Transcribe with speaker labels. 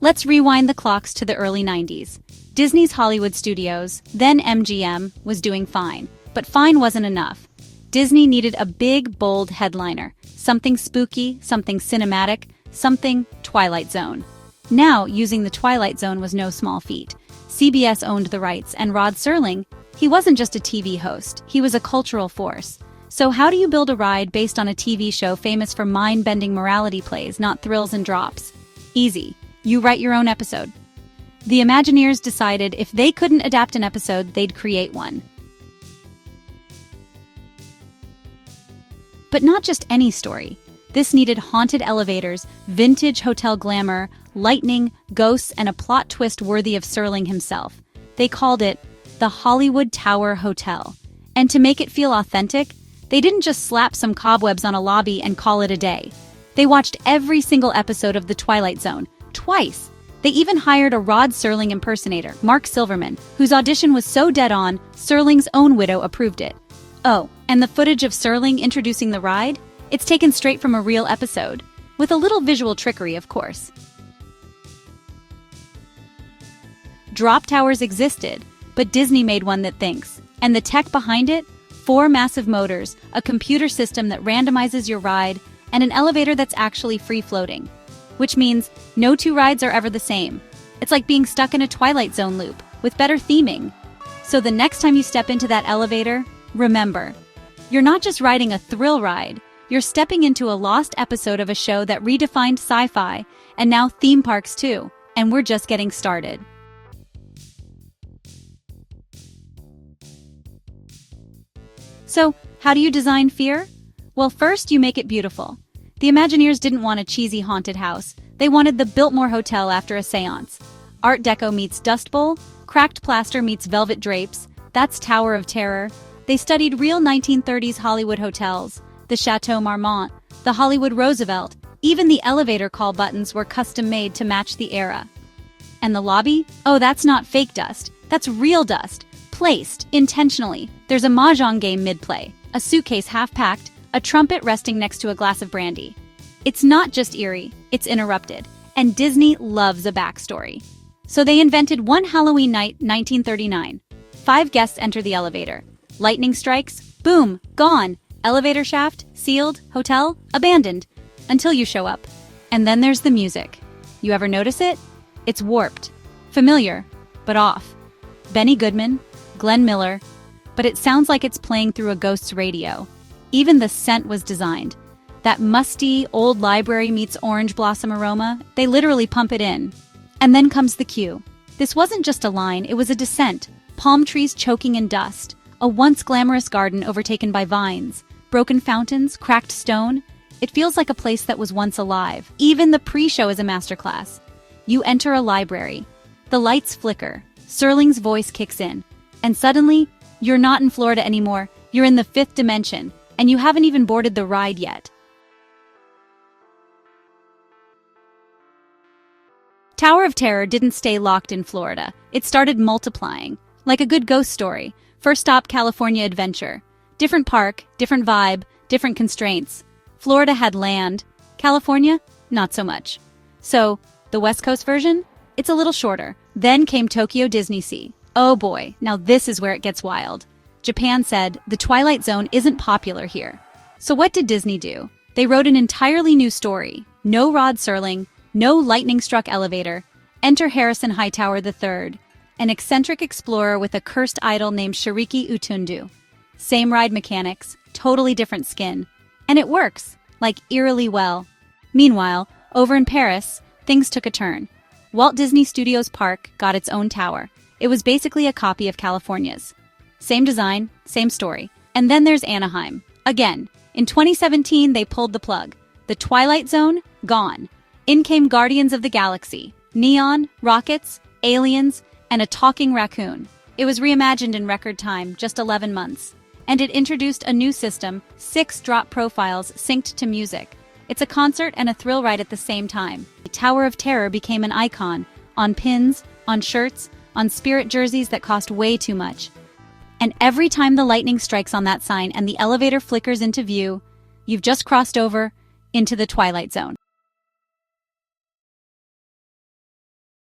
Speaker 1: Let's rewind the clocks to the early 90s. Disney's Hollywood Studios, then MGM, was doing fine. But fine wasn't enough. Disney needed a big, bold headliner. Something spooky, something cinematic, something Twilight Zone. Now, using the Twilight Zone was no small feat. CBS owned the rights, and Rod Serling, he wasn't just a TV host, he was a cultural force. So how do you build a ride based on a TV show famous for mind-bending morality plays, not thrills and drops? Easy. You write your own episode. The Imagineers decided if they couldn't adapt an episode, they'd create one. But not just any story. This needed haunted elevators, vintage hotel glamour, lightning, ghosts, and a plot twist worthy of Serling himself. They called it the Hollywood Tower Hotel. And to make it feel authentic, they didn't just slap some cobwebs on a lobby and call it a day. They watched every single episode of The Twilight Zone, twice. They even hired a Rod Serling impersonator, Mark Silverman, whose audition was so dead on, Serling's own widow approved it. Oh, and the footage of Serling introducing the ride? It's taken straight from a real episode, with a little visual trickery, of course. Drop towers existed, but Disney made one that thinks. And the tech behind it? 4 massive motors, a computer system that randomizes your ride, and an elevator that's actually free-floating. Which means no 2 rides are ever the same. It's like being stuck in a Twilight Zone loop, with better theming. So the next time you step into that elevator, remember, you're not just riding a thrill ride, you're stepping into a lost episode of a show that redefined sci-fi, and now theme parks too, and we're just getting started. So, how do you design fear? Well, first you make it beautiful. The Imagineers didn't want a cheesy haunted house. They wanted the Biltmore Hotel after a seance. Art Deco meets Dust Bowl, cracked plaster meets velvet drapes, that's Tower of Terror. They studied real 1930s Hollywood hotels, the Chateau Marmont, the Hollywood Roosevelt, even the elevator call buttons were custom-made to match the era. And the lobby? Oh, that's not fake dust, that's real dust, placed intentionally. There's a mahjong game mid-play, a suitcase half-packed, a trumpet resting next to a glass of brandy. It's not just eerie, it's interrupted, and Disney loves a backstory. So they invented one Halloween night, 1939. 5 guests enter the elevator. Lightning strikes, boom, gone. Elevator shaft, sealed, hotel, abandoned. Until you show up. And then there's the music. You ever notice it? It's warped. Familiar, but off. Benny Goodman, Glenn Miller, but it sounds like it's playing through a ghost's radio. Even the scent was designed. That musty, old library meets orange blossom aroma, they literally pump it in. And then comes the cue. This wasn't just a line, it was a descent. Palm trees choking in dust, a once glamorous garden overtaken by vines, broken fountains, cracked stone. It feels like a place that was once alive. Even the pre-show is a masterclass. You enter a library. The lights flicker. Serling's voice kicks in. And suddenly, you're not in Florida anymore. You're in the 5th dimension. And you haven't even boarded the ride yet. Tower of Terror didn't stay locked in Florida. It started multiplying. Like a good ghost story. First stop, California adventure. Different park, different vibe, different constraints. Florida had land. California, not so much. So, the West Coast version? It's a little shorter. Then came Tokyo Disney Sea. Oh boy, now this is where it gets wild. Japan said, the Twilight Zone isn't popular here. So what did Disney do? They wrote an entirely new story. No Rod Serling, no lightning-struck elevator. Enter Harrison Hightower III, an eccentric explorer with a cursed idol named Shiriki Utundu. Same ride mechanics, totally different skin. And it works, like eerily well. Meanwhile, over in Paris, things took a turn. Walt Disney Studios Park got its own tower. It was basically a copy of California's. Same design, same story. And then there's Anaheim. Again, in 2017, they pulled the plug. The Twilight Zone, gone. In came Guardians of the Galaxy. Neon, rockets, aliens, and a talking raccoon. It was reimagined in record time, just 11 months. And it introduced a new system, 6 drop profiles synced to music. It's a concert and a thrill ride at the same time. The Tower of Terror became an icon, on pins, on shirts, on spirit jerseys that cost way too much. And every time the lightning strikes on that sign and the elevator flickers into view, you've just crossed over into the Twilight Zone.